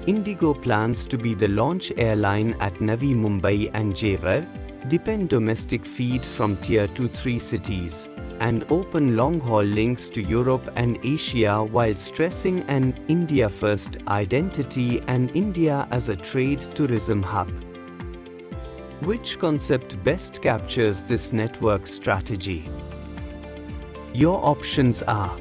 Indigo plans to be the launch airline at Navi Mumbai and Jewar, depend domestic feed from Tier 2-3 cities, and open long-haul links to Europe and Asia while stressing an India-first identity and India as a trade tourism hub. Which concept best captures this network strategy? Your options are: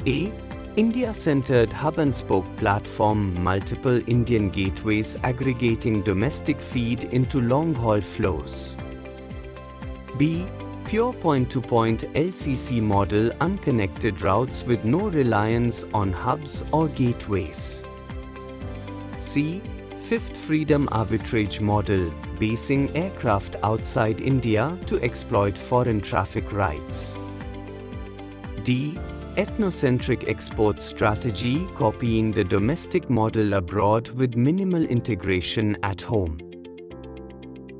A. India-centered hub-and-spoke platform, multiple Indian gateways aggregating domestic feed into long-haul flows. B. Pure point-to-point LCC model, unconnected routes with no reliance on hubs or gateways. C. Fifth freedom arbitrage model, basing aircraft outside India to exploit foreign traffic rights. D. Ethnocentric export strategy, copying the domestic model abroad with minimal integration at home.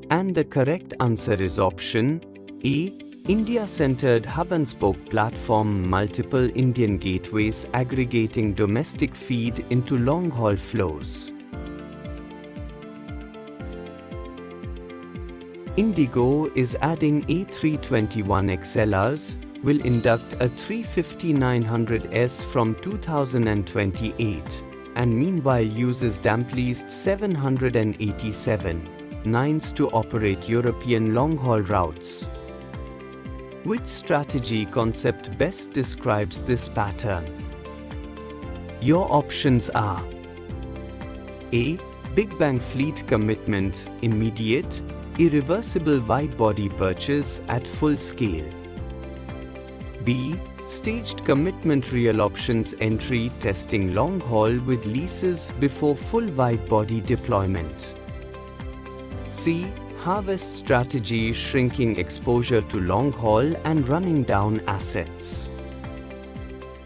And the correct answer is option A. India-centered hub-and-spoke platform, multiple Indian gateways aggregating domestic feed into long-haul flows. Indigo is adding A321XLRs, will induct a 350-900S from 2028, and meanwhile uses dampleased 787-9s to operate European long-haul routes. Which strategy concept best describes this pattern? Your options are: A. Big Bang fleet commitment, immediate, irreversible wide-body purchase at full scale. B. Staged commitment, real options entry, testing long-haul with leases before full wide-body deployment. C. Harvest strategy, shrinking exposure to long-haul and running down assets.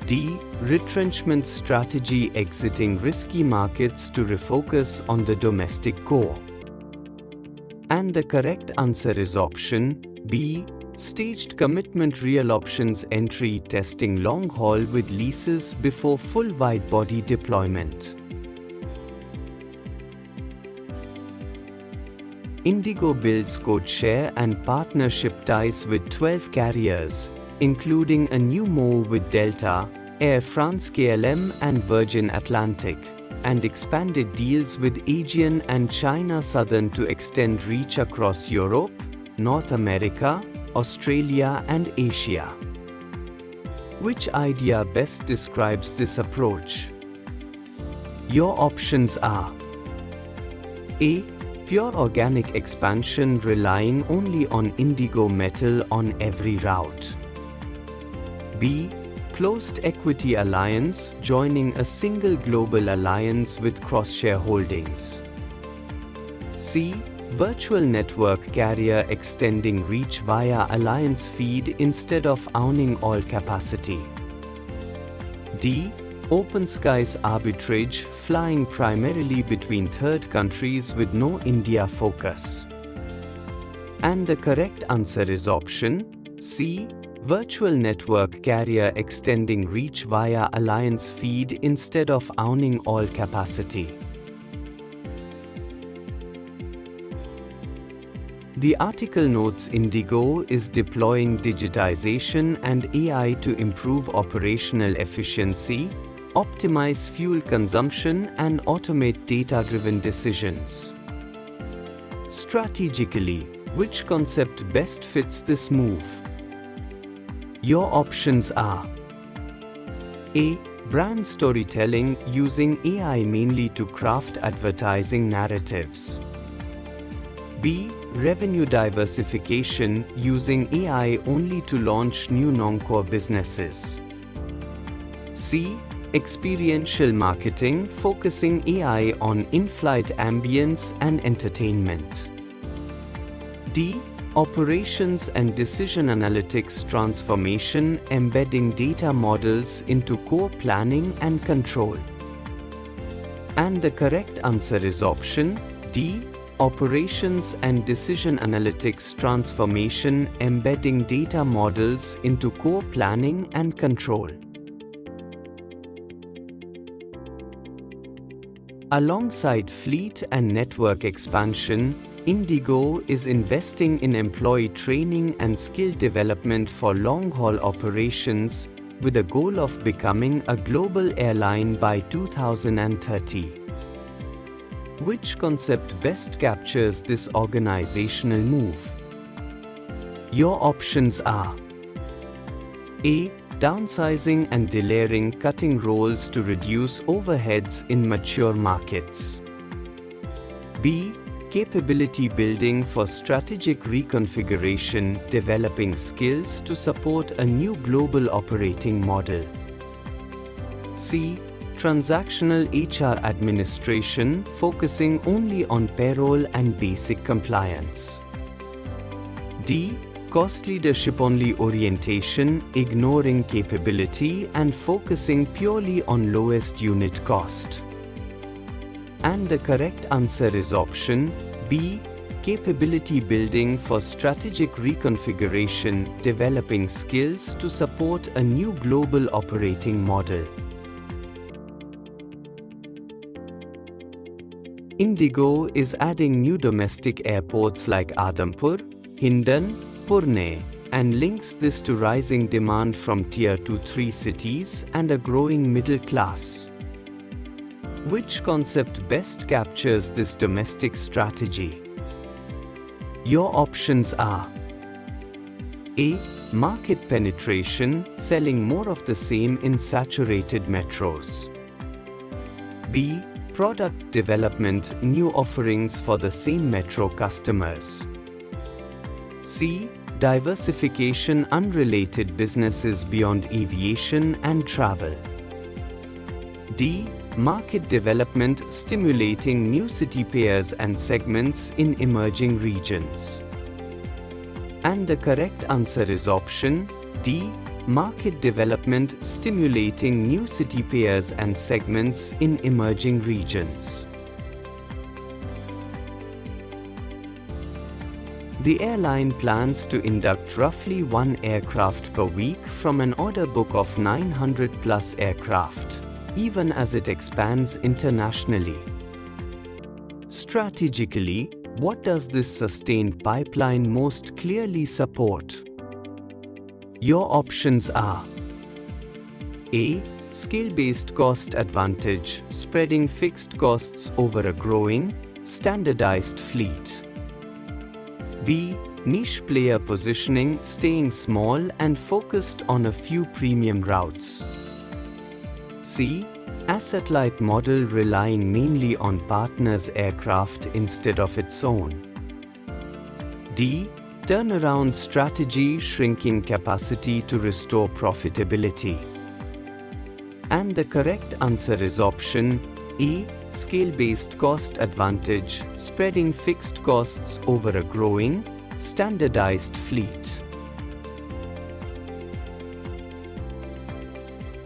D. Retrenchment strategy, exiting risky markets to refocus on the domestic core. And the correct answer is option B. Staged commitment, real options entry, testing long-haul with leases before full wide-body deployment. Indigo builds code share and partnership ties with 12 carriers, including a new move with Delta, Air France KLM and Virgin Atlantic, and expanded deals with Aegean and China Southern to extend reach across Europe, North America, Australia and Asia. Which idea best describes this approach? Your options are: A. Pure organic expansion, relying only on Indigo metal on every route. B. Closed equity alliance, joining a single global alliance with cross-shareholdings. C. Virtual network carrier, extending reach via alliance feed instead of owning all capacity. D. Open skies arbitrage, flying primarily between third countries with no India focus. And the correct answer is option C. Virtual network carrier, extending reach via alliance feed instead of owning all capacity. The article notes Indigo is deploying digitization and AI to improve operational efficiency, optimize fuel consumption, and automate data-driven decisions. Strategically, which concept best fits this move? Your options are: A. Brand storytelling, using AI mainly to craft advertising narratives. B. Revenue diversification, using AI only to launch new non-core businesses. C. Experiential marketing, focusing AI on in-flight ambience and entertainment. D. Operations and decision analytics transformation, embedding data models into core planning and control. And the correct answer is option D. Operations and decision analytics transformation, embedding data models into core planning and control. Alongside fleet and network expansion, Indigo is investing in employee training and skill development for long-haul operations, with a goal of becoming a global airline by 2030. Which concept best captures this organizational move? Your options are: A. Downsizing and delayering, cutting roles to reduce overheads in mature markets. B. Capability building for strategic reconfiguration, developing skills to support a new global operating model. C. Transactional HR administration, focusing only on payroll and basic compliance. D. Cost leadership only orientation, ignoring capability and focusing purely on lowest unit cost. And the correct answer is option B. Capability building for strategic reconfiguration, developing skills to support a new global operating model. Indigo is adding new domestic airports like Adampur, Hindon, Pune, and links this to rising demand from Tier 2-3 cities and a growing middle class. Which concept best captures this domestic strategy? Your options are: A. Market penetration, selling more of the same in saturated metros. B. Product development, new offerings for the same metro customers. C. Diversification, unrelated businesses beyond aviation and travel. D. Market development, stimulating new city pairs and segments in emerging regions. And the correct answer is option D. Market development, stimulating new city pairs and segments in emerging regions. The airline plans to induct roughly 1 aircraft per week from an order book of 900 plus aircraft, even as it expands internationally. Strategically, what does this sustained pipeline most clearly support? Your options are: A. Scale-based cost advantage, spreading fixed costs over a growing, standardized fleet. B. Niche player positioning, staying small and focused on a few premium routes. C. Asset-light model, relying mainly on partners' aircraft instead of its own. D. Turnaround strategy, shrinking capacity to restore profitability. And the correct answer is option A. Scale-based cost advantage, spreading fixed costs over a growing, standardized fleet.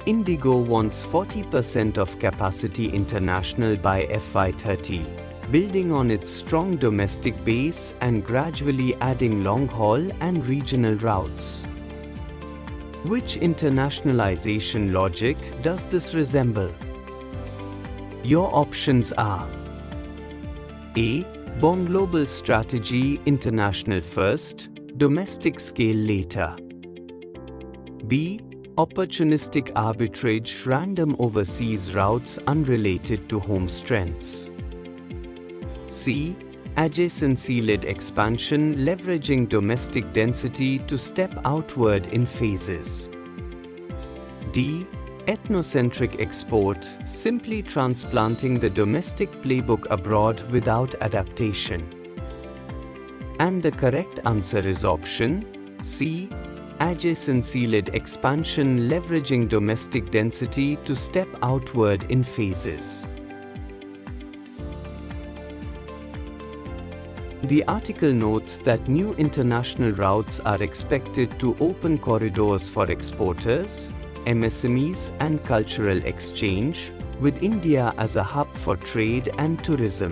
Indigo wants 40% of capacity international by FY30, building on its strong domestic base and gradually adding long-haul and regional routes. Which internationalization logic does this resemble? Your options are: A. Born global strategy, international first, domestic scale later. B. Opportunistic arbitrage, random overseas routes unrelated to home strengths. C. Adjacency-led expansion, leveraging domestic density to step outward in phases. D. Ethnocentric export, simply transplanting the domestic playbook abroad without adaptation. And the correct answer is option C. Adjacency-led expansion, leveraging domestic density to step outward in phases. The article notes that new international routes are expected to open corridors for exporters, MSMEs and cultural exchange, with India as a hub for trade and tourism.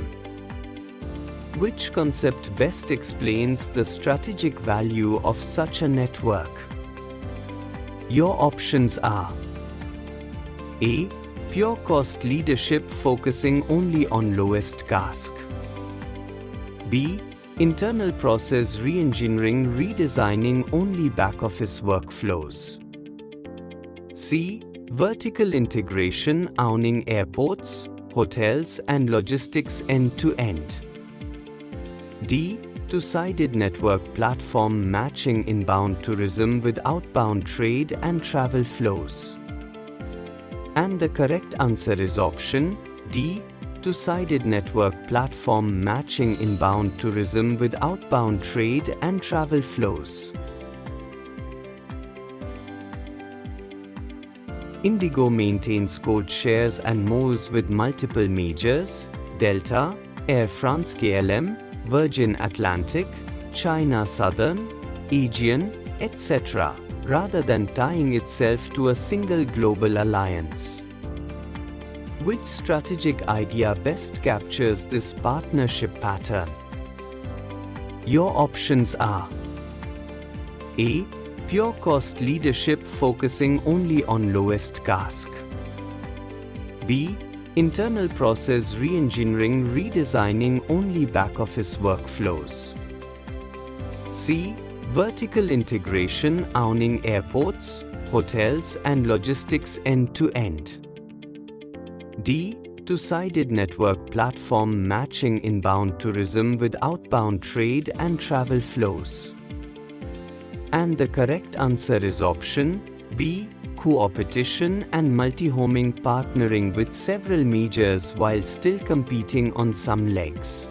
Which concept best explains the strategic value of such a network? Your options are: A. Pure cost leadership focusing only on lowest cask. B. Internal process re-engineering redesigning only back-office workflows. C. Vertical integration owning airports, hotels and logistics end-to-end. D. Two-sided network platform matching inbound tourism with outbound trade and travel flows. And the correct answer is option D. Two-sided network platform matching inbound tourism with outbound trade and travel flows. Indigo maintains code shares and moves with multiple majors, Delta, Air France KLM, Virgin Atlantic, China Southern, Aegean, etc., rather than tying itself to a single global alliance. Which strategic idea best captures this partnership pattern? Your options are A. Pure cost leadership focusing only on lowest cask. B. Internal process re-engineering redesigning only back-office workflows. C. Vertical integration owning airports, hotels and logistics end-to-end. D. Two-sided network platform matching inbound tourism with outbound trade and travel flows. And the correct answer is option B. Co-opetition and multi-homing partnering with several majors while still competing on some legs.